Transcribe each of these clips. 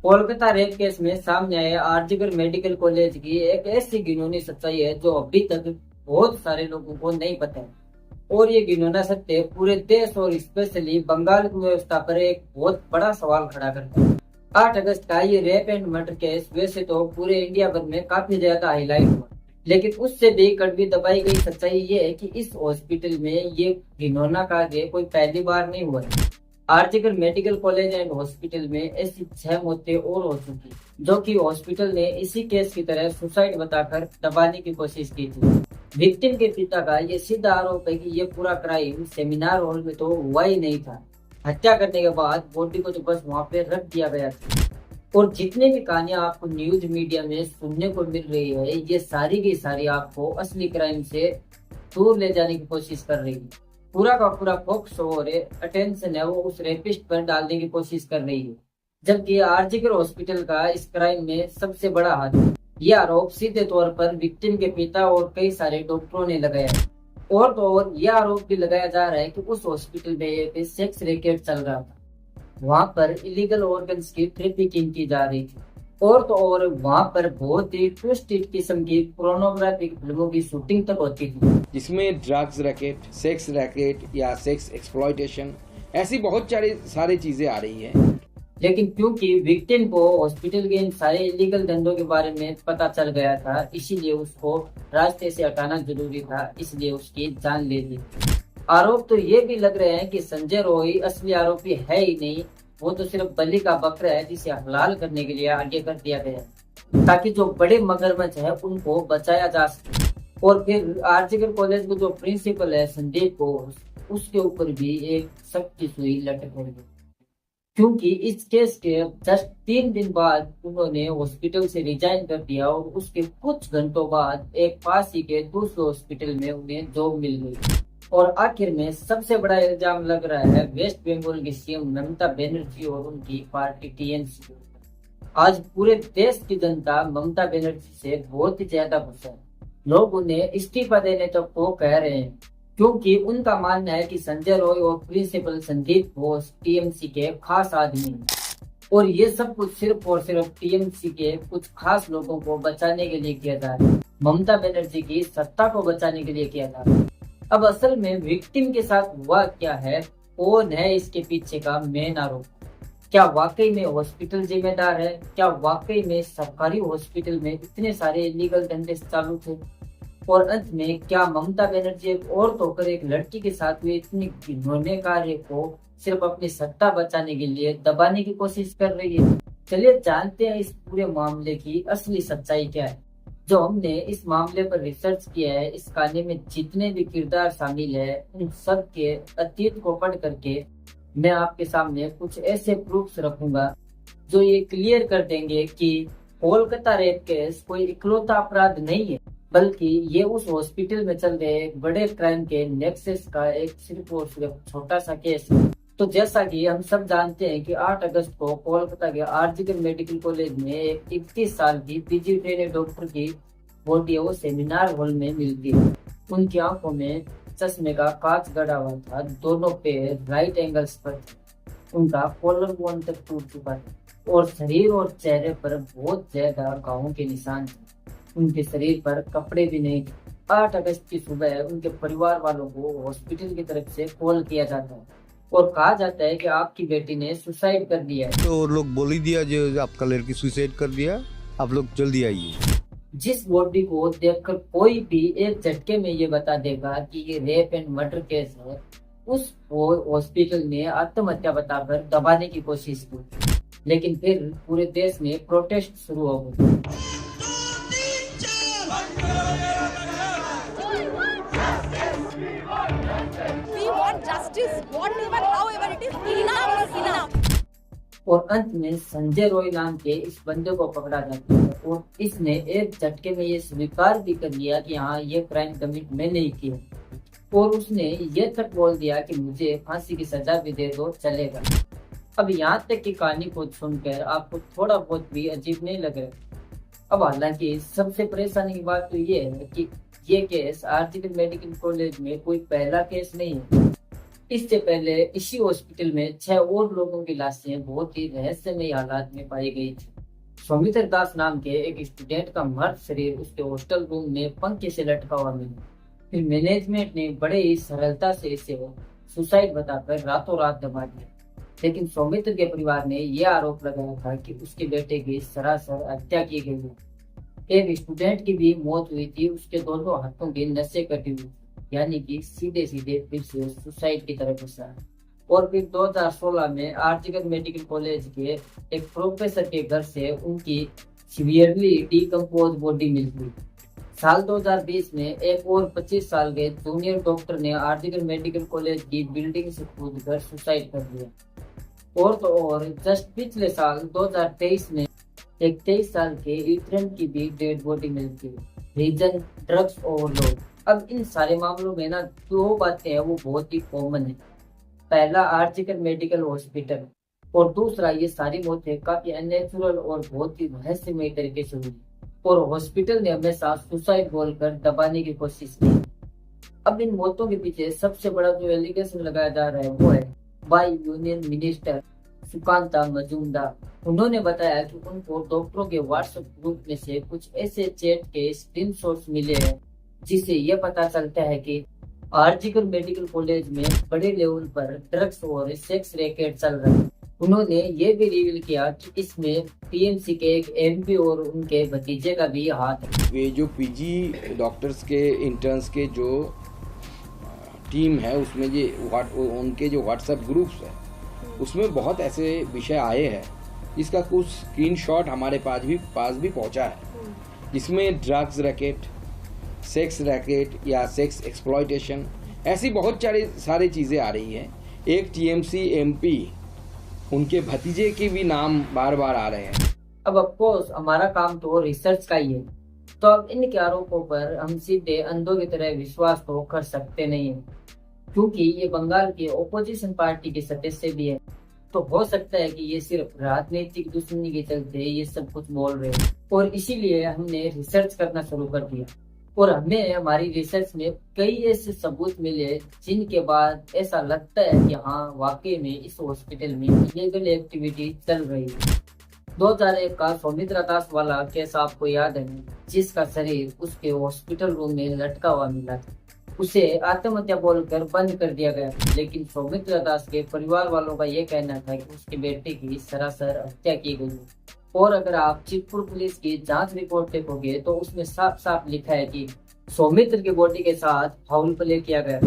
Kolkata rape case में सामने आए आरजीकर मेडिकल कॉलेज की एक ऐसी घिनौनी सच्चाई है जो अभी तक बहुत सारे लोगों को नहीं पता है। और ये घिनौना सत्य पूरे देश और स्पेशली बंगाल की व्यवस्था पर एक बहुत बड़ा सवाल खड़ा करता है। 8 अगस्त का ये रेप एंड मर्डर केस वैसे तो पूरे इंडिया भर में काफी ज्यादा हाईलाइट हुआ, लेकिन उससे भी कड़वी दबाई गई सच्चाई ये है कि इस हॉस्पिटल में ये घिनौना कार्य कोई पहली बार नहीं हुआ है। RG Kar medical college and hospital में ऐसी 6 मौतें और हो चुकी, जो कि हॉस्पिटल ने इसी केस की तरह सुसाइड बताकर दबाने की कोशिश की थी। विक्टिम के पिता का ये सीधा आरोप है कि ये पूरा क्राइम सेमिनार हॉल में तो हुआ ही नहीं था। हत्या करने के बाद बॉडी को तो बस वहां पे रख दिया गया था। और जितनी भी कहानियां आपको न्यूज मीडिया में सुनने को मिल रही है, ये सारी की सारी आपको असली क्राइम से दूर ले जाने की कोशिश कर रही है। पूरा का पूरा फोकस और अटेंशन है वो उस रेपिस्ट पर डालने की कोशिश कर रही है, जबकि आरजीकर हॉस्पिटल का इस क्राइम में सबसे बड़ा हाथ है। यह आरोप सीधे तौर पर विक्टिम के पिता और कई सारे डॉक्टरों ने लगाया है। और तो और यह आरोप भी लगाया जा रहा है कि उस हॉस्पिटल में एक सेक्स रैकेट चल रहा था। वहां पर इलीगल ऑर्गन्स की ट्रैफिकिंग की जा रही थी। और तो और वहां पर बहुत ही ट्विस्टेड किस्म की पोर्नोग्राफिक फिल्मों की शूटिंग तक होती थी, जिसमें ड्रग्स रैकेट, सेक्स रैकेट या सेक्स एक्सप्लॉयटेशन ऐसी बहुत सारी चीजें आ रही हैं। लेकिन क्योंकि विक्टिम को हॉस्पिटल के इन सारे इलीगल धंधों के बारे में पता चल गया था, इसीलिए उसको रास्ते से हटाना जरूरी था, इसलिए उसकी जान ले ली। आरोप तो ये भी लग रहे हैं कि संजय रॉय असली आरोपी है ही नहीं, वो तो सिर्फ बलि का बकरा है जिसे हलाल करने के लिए आगे कर दिया गया, ताकि जो बड़े मगरमच्छ है उनको बचाया जा सके। और फिर आरजीकर कॉलेज का जो प्रिंसिपल है संदीप घोष, उसके ऊपर भी एक सख्त की सुई लटक रही है, क्योंकि इस केस के जस्ट 3 दिन बाद उन्होंने हॉस्पिटल से रिजाइन कर दिया और उसके कुछ घंटों बाद एक पास ही के दूसरे हॉस्पिटल में उन्हें जॉब मिल गई। और आखिर में सबसे बड़ा इल्जाम लग रहा है वेस्ट बंगाल की सीएम ममता बनर्जी और उनकी पार्टी टीएमसी। आज पूरे देश की जनता ममता बनर्जी से बहुत ही ज्यादा खुश है। लोग उन्हें इस्तीफा देने तक को कह रहे हैं, क्योंकि उनका मानना है कि संजय रॉय और प्रिंसिपल संदीप घोष टीएमसी के खास आदमी हैं और ये सब कुछ सिर्फ और सिर्फ टीएमसी के कुछ खास लोगों को बचाने के लिए किया जा रहा है, ममता बनर्जी की सत्ता को बचाने के लिए किया जा रहा है। अब असल में विक्टिम के साथ हुआ क्या है, कौन है इसके पीछे का मेन आरोप? क्या वाकई में हॉस्पिटल जिम्मेदार है? क्या वाकई में सरकारी हॉस्पिटल में इतने सारे इलीगल धंधे चालू थे? और अंत में क्या ममता बनर्जी एक औरत होकर एक लड़की के साथ हुए इतने घिनौने कार्य को सिर्फ अपनी सत्ता बचाने के लिए दबाने की कोशिश कर रही है? चलिए जानते हैं इस पूरे मामले की असली सच्चाई क्या है। जो हमने इस मामले पर रिसर्च किया है, इस कहानी में जितने भी किरदार शामिल है, उन सब के अतीत को पढ़ करके मैं आपके सामने कुछ ऐसे प्रूफ्स रखूंगा जो ये क्लियर कर देंगे कि कोलकाता रेप केस कोई इकलौता अपराध नहीं है, बल्कि ये उस हॉस्पिटल में चल रहे एक बड़े क्राइम के नेक्सस का एक सिर्फ और सिर्फ छोटा सा केस है। तो जैसा कि हम सब जानते हैं कि 8 अगस्त को कोलकाता के आरजीकर मेडिकल कॉलेज में एक 31 साल की पीजी ट्रेनी डॉक्टर की बॉडी वो सेमिनार हॉल में मिलती है। उनकी आंखों में चश्मे का कांच गड़ा हुआ था, दोनों पैर राइट एंगल्स पर थे, उनका कॉलर बोन तक टूट चुका था और शरीर और चेहरे पर बहुत ज्यादा घावों के निशान थे। उनके शरीर पर कपड़े भी नहीं थे। 8 अगस्त की सुबह उनके परिवार वालों को हॉस्पिटल की तरफ से कॉल किया जाता है और कहा जाता है कि आपकी बेटी ने सुसाइड कर दिया है। तो लोग बोल ही दिया जो आपका लड़की सुसाइड कर दिया, आप लोग जल्दी आइए। जिस बॉडी को देखकर कोई भी एक झटके में ये बता देगा कि ये रेप एंड मर्डर केस है, उस हॉस्पिटल ने आत्महत्या बताकर दबाने की कोशिश की, लेकिन फिर पूरे देश में प्रोटेस्ट शुरू हो गए। और अंत में संजय रॉय नाम के इस बंदे को पकड़ा जाता है और इसने एक झटके में ये स्वीकार भी कर लिया कि हाँ ये क्राइम कमिट मैंने ही किया, और उसने ये तक बोल दिया कि मुझे फांसी की सजा भी दे दो चलेगा। अब यहाँ तक की कहानी को सुनकर आपको थोड़ा बहुत भी अजीब नहीं लगे? अब हालांकि सबसे परेशानी की बात तो ये है कि ये केस आरजीकर मेडिकल कॉलेज में कोई पहला केस नहीं है। इससे पहले इसी हॉस्पिटल में 6 और लोगों की लाशें बहुत ही रहस्यमय हालात में पाई गई थी। सौमित्र दास नाम के एक स्टूडेंट का मर्द शरीर उसके हॉस्टल रूम में पंखे से लटका हुआ मिला। फिर मैनेजमेंट ने बड़े ही सरलता से इसे सुसाइड बताकर रातों रात दबा दिया। लेकिन सौमित्र के परिवार ने यह आरोप लगाया था कि उसके बेटे की सरासर हत्या की गई है। एक स्टूडेंट की भी मौत हुई थी, उसके दोनों हाथों की नसें कटी हुई, यानी कि सीधे सीधे फिर से सुसाइड की तरफ बढ़ा। और फिर 2016 में आरजीकर मेडिकल कॉलेज के एक प्रोफेसर के घर से उनकी सीवियरली डिकम्पोज बॉडी मिली। साल 2020 में एक और 25 साल के जूनियर डॉक्टर ने आरजीकर मेडिकल कॉलेज की बिल्डिंग से कूदकर सुसाइड कर लिया। और तो और जस्ट पिछले साल 2023 में एक 23 साल के यूट्रेन की भी डेड बॉडी मिलती है। Reason drugs overload. अब इन सारे मामलों में ना 2 बातें हैं वो बहुत ही कॉमन है। पहला आरजीकर मेडिकल हॉस्पिटल और दूसरा ये सारी मौतें काफी अननेचुरल और बहुत ही रहस्यमय तरीके से हुई और हॉस्पिटल ने हमेशा सुसाइड बोलकर दबाने की कोशिश की। अब इन मौतों के पीछे सबसे बड़ा जो एलिगेशन लगाया जा रहा है वो है by union minister Sukanta Majumdar. उन्होंने बताया कि उनको डॉक्टरों के व्हाट्सएप ग्रुप में से कुछ ऐसे चैट के स्क्रीनशॉट्स मिले हैं जिससे यह पता चलता है कि आरजीकर मेडिकल कॉलेज में बड़े लेवल पर ड्रग्स और सेक्स रैकेट चल रहा है। उन्होंने ये भी रिवील किया कि इसमें पीएमसी के एक एमपी और उनके भतीजे का भी हाथ है। ये जो पीजी डॉक्टर्स के इंटर्न्स के जो टीम है उसमें ये उनके जो व्हाट्सएप ग्रुप्स है उसमें बहुत ऐसे विषय आए हैं जिसका कुछ स्क्रीनशॉट हमारे पास भी पहुंचा है, जिसमें ड्रग्स रैकेट, सेक्स रैकेट या सेक्स एक्सप्लॉयटेशन ऐसी बहुत सारी चीज़ें आ रही हैं। एक टीएमसी एमपी उनके भतीजे के भी नाम बार बार आ रहे हैं। अब ऑफकोर्स हमारा काम तो रिसर्च का ही है, तो अब इनके आरोपों पर हम सीधे अंधों की तरह विश्वास तो कर सकते नहीं है, क्योंकि ये बंगाल के ओपोजिशन पार्टी के सदस्य भी है। तो हो सकता है कि ये सिर्फ राजनीतिक दुश्मनी के चलते ये सब कुछ बोल रहे हैं और इसीलिए हमने रिसर्च करना शुरू कर दिया और हमें हमारी रिसर्च में कई ऐसे सबूत मिले जिनके बाद ऐसा लगता है कि हाँ वाकई में इस हॉस्पिटल में इलीगल एक्टिविटी चल रही है। 2001 का सौमित्र दास वाला केस आपको याद है, जिसका शरीर उसके हॉस्पिटल रूम में लटका हुआ मिला था। उसे आत्महत्या बोलकर बंद कर दिया गया, लेकिन सौमित्र दास के परिवार वालों का यह कहना था कि उसके बेटे की सरासर हत्या की गई। और अगर आप चितपुर पुलिस की जांच रिपोर्ट देखोगे तो उसमें साफ साफ लिखा है कि सौमित्र की बॉडी के साथ फाउल प्ले किया गया।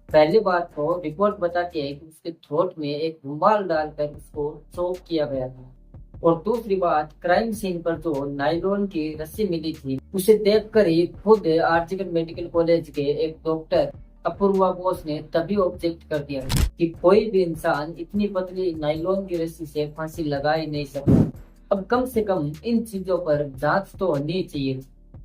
पहली बात तो रिपोर्ट बताती है कि उसके थ्रोट में एक रुमाल डालकर उसको चोक किया गया था, और दूसरी बात क्राइम सीन पर जो नायलॉन की रस्सी मिली थी उसे देखकर ही खुद आरजीकर मेडिकल कॉलेज के एक डॉक्टर अपूर्वा बोस ने तभी ऑब्जेक्ट कर दिया कि कोई भी इंसान इतनी पतली नायलॉन की रस्सी से फांसी लगा ही नहीं सकता। अब कम से कम इन चीजों पर जांच तो होनी चाहिए,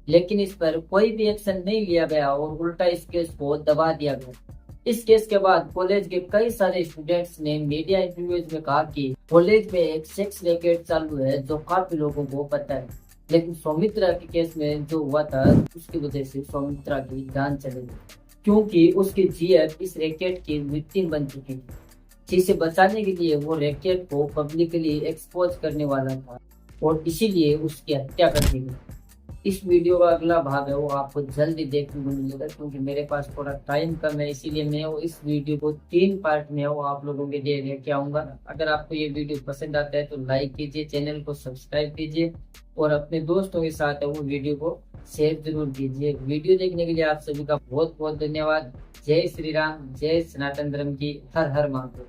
लेकिन इस पर कोई भी एक्शन नहीं लिया गया और उल्टा इस केस को दबा दिया गया। इस केस के बाद कॉलेज के कई सारे स्टूडेंट्स ने मीडिया इंटरव्यूज में कहा कि कॉलेज में एक सेक्स रैकेट चालू है जो काफी लोगों को पता है, लेकिन सौमित्रा के केस में जो हुआ था उसकी वजह से सौमित्रा की जान चली गई, क्योंकि उसकी जीएफ इस रैकेट की विक्टिम बन चुकी थी, जिसे बचाने के लिए वो रैकेट को पब्लिकली एक्सपोज करने वाला था और इसीलिए उसकी हत्या कर दी गई। इस वीडियो का अगला भाग है वो आपको जल्दी देखने को मिलेगा, क्योंकि मेरे पास थोड़ा टाइम कम है, इसीलिए मैं इस वीडियो को 3 पार्ट में वो आप लोगों के लिए लेके आऊंगा। अगर आपको ये वीडियो पसंद आता है तो लाइक कीजिए, चैनल को सब्सक्राइब कीजिए और अपने दोस्तों के साथ वो वीडियो को शेयर जरूर कीजिए। वीडियो देखने के लिए आप सभी का बहुत बहुत धन्यवाद। जय श्री राम, जय सनातन धर्म की हर हर महादेव।